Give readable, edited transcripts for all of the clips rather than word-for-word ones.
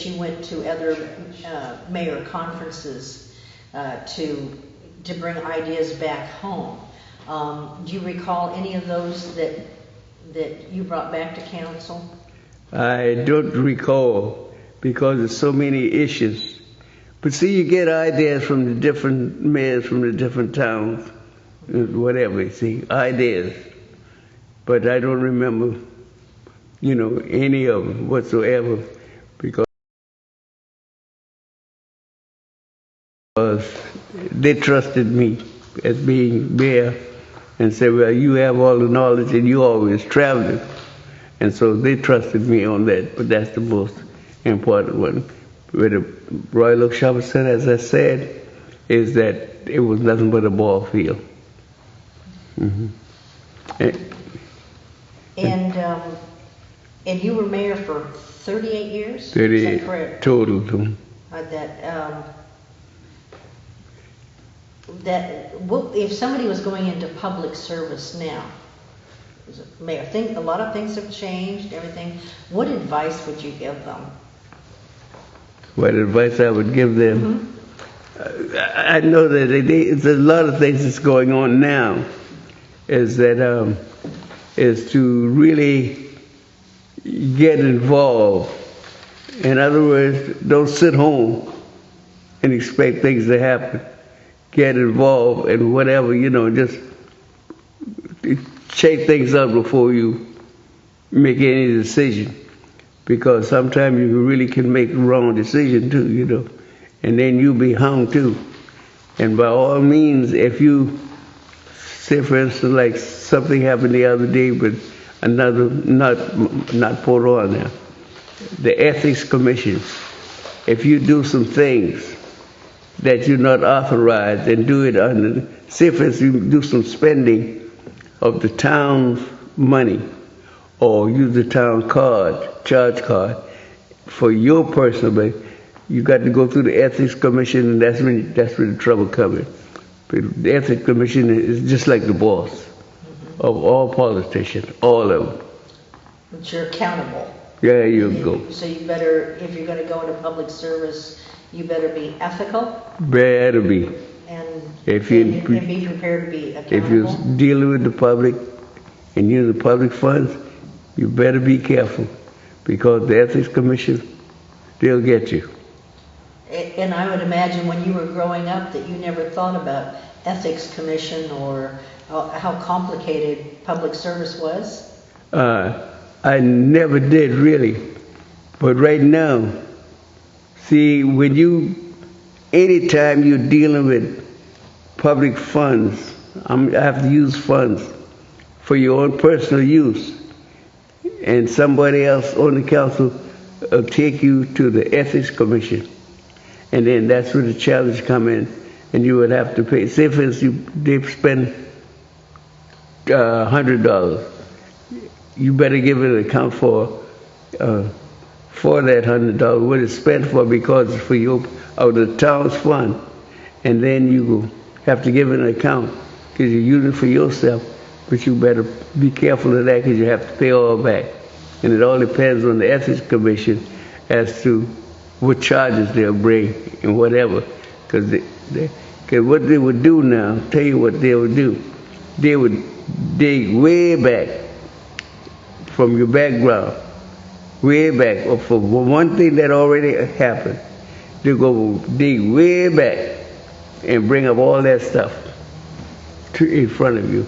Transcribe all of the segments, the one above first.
that you went to other mayor conferences to bring ideas back home. Do you recall any of those that you brought back to council? I don't recall because there's so many issues. But see, you get ideas from the different mayors from the different towns, whatever, you see, ideas. But I don't remember, any of them whatsoever because they trusted me as being mayor and said, well, you have all the knowledge and you always traveling. And so they trusted me on that, but that's the most important one. With the Royal Oak Shopping Center, as I said, is that it was nothing but a ball field. Mm-hmm. And you were mayor for 38 years? 38 Is that correct? Total. If somebody was going into public service now, as a mayor, a lot of things have changed, everything. What advice would you give them? What advice I would give them? Mm-hmm. I know that there's a lot of things that's going on now. Is to really get involved. In other words, don't sit home and expect things to happen. Get involved in whatever, just check things out before you make any decision. Because sometimes you really can make the wrong decision too, and then you'll be hung too. And by all means, if you say, for instance, like something happened the other day, but another, not put on there, the Ethics Commission, if you do some things that you're not authorized and do it under, say for instance, you do some spending of the town's money or use the town charge card for your personal benefit, you got to go through the Ethics Commission, and that's when the trouble comes in. But the Ethics Commission is just like the boss of all politicians, all of them. But you're accountable. Yeah, you go. So you better, if you're going to go into public service, you better be ethical. Better be. And be prepared to be accountable. If you're dealing with the public and use the public funds, you better be careful because the Ethics Commission, they'll get you. And I would imagine when you were growing up that you never thought about Ethics Commission or how complicated public service was? I never did really. But right now, see, anytime you're dealing with public funds, I have to use funds for your own personal use. And somebody else on the council will take you to the Ethics Commission. And then that's where the challenge come in. And you would have to pay. Say for instance, they spend $100. You better give an account for that $100, what it's spent for, because it's for your, out of the town's fund. And then you have to give an account because you're using it for yourself. But you better be careful of that because you have to pay all back. And it all depends on the Ethics Commission as to what charges they'll bring and whatever. Because what they would do now, tell you what they would do. They would dig way back from your background, way back, or for one thing that already happened. They'll go dig way back and bring up all that stuff in front of you.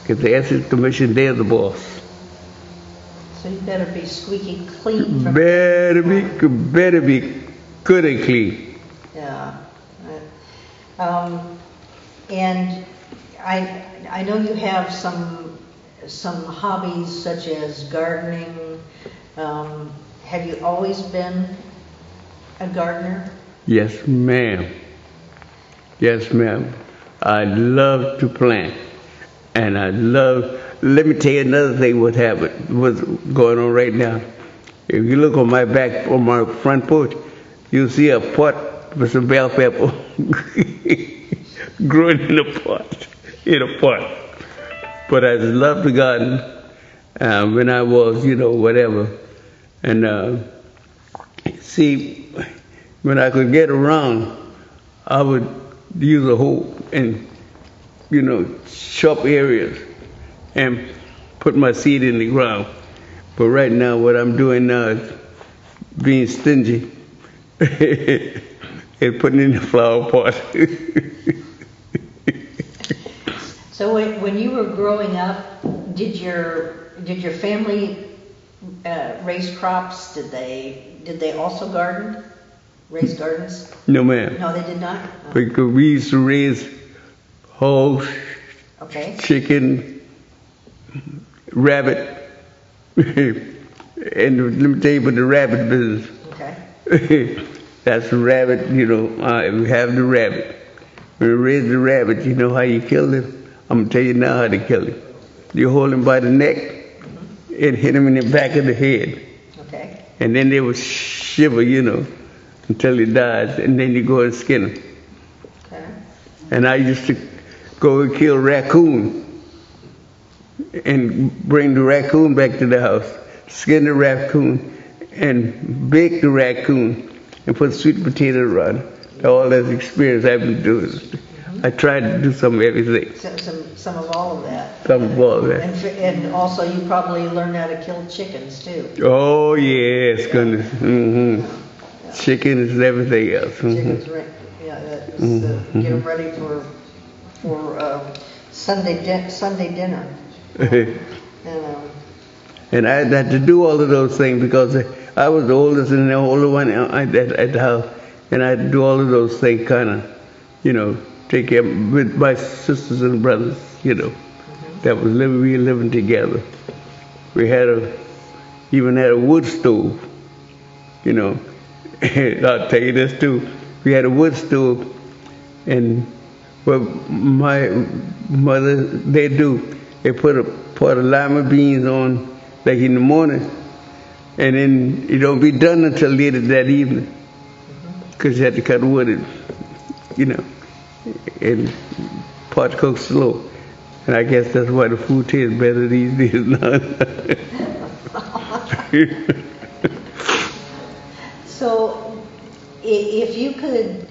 Because the Ethics Commission, they're the boss. So you better be squeaky clean. Better be good and clean. Yeah. And I know you have some hobbies such as gardening. Have you always been a gardener? Yes, ma'am. Yes, ma'am. I love to plant. And let me tell you another thing what's going on right now. If you look on my front porch, you'll see a pot with some bell pepper growing in a pot. But I just love the garden when I was, whatever. And See, when I could get around, I would use a hoe and, sharp areas and put my seed in the ground. But right now, what I'm doing now is being stingy and putting in the flower pot. So when you were growing up, did your family raise crops? Did they also garden? Raise gardens? No, ma'am. No, they did not. Oh. Because we used to raise hogs, Okay. chicken, rabbit, and let me tell you about the rabbit business. Okay. That's the rabbit, we have the rabbit. When you raise the rabbit, you know how you kill him? I'm going to tell you now how to kill him. You hold him by the neck and hit him in the back of the head. Okay. And then they will shiver, until he dies. And then you go and skin him. Okay. And I used to go and kill raccoon and bring the raccoon back to the house, skin the raccoon and bake the raccoon and put sweet potato around it. All that experience I've been doing. I tried to do some of everything. Some of all of that. Some of all of that. And also you probably learned how to kill chickens too. Oh yes, goodness. Mm-hmm. Yeah. Chicken is everything else. Mm-hmm. Chickens, get them ready for Sunday dinner. And I had to do all of those things because I was the oldest and the older one at the house, and I had to do all of those things, kind of, take care with my sisters and brothers, that was living together. We even had a wood stove, I'll tell you this too. We had a wood stove, and what my mother, they put a pot of lima beans on, like in the morning, and then it don't be done until later that evening, because you had to cut wood, and pot cooks slow. And I guess that's why the food tastes better these days now. So, if you could,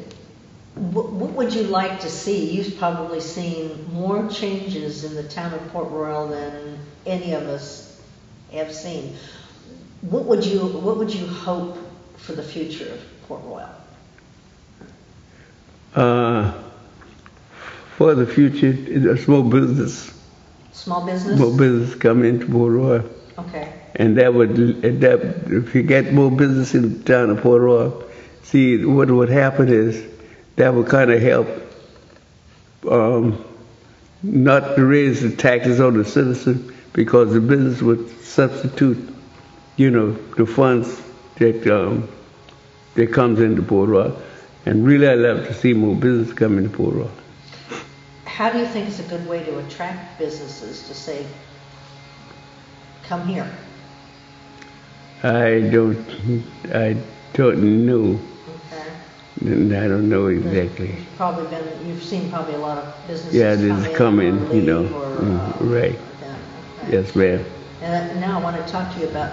what would you like to see? You've probably seen more changes in the town of Port Royal than any of us have seen. What would you hope for the future of Port Royal? For the future, it's more business. Small business? More business come into Port Royal. Okay. And if you get more business in the town of Port Royal, see, what would happen is that would kind of help not to raise the taxes on the citizen, because the business would substitute, the funds that comes into Port Royal. And really, I love to see more business come into Port Royal. How do you think it's a good way to attract businesses to say, come here? I don't know. Okay. I don't know exactly. You've seen probably a lot of businesses come in, or leave, right. Like that. Okay. Yes, ma'am. And now I want to talk to you about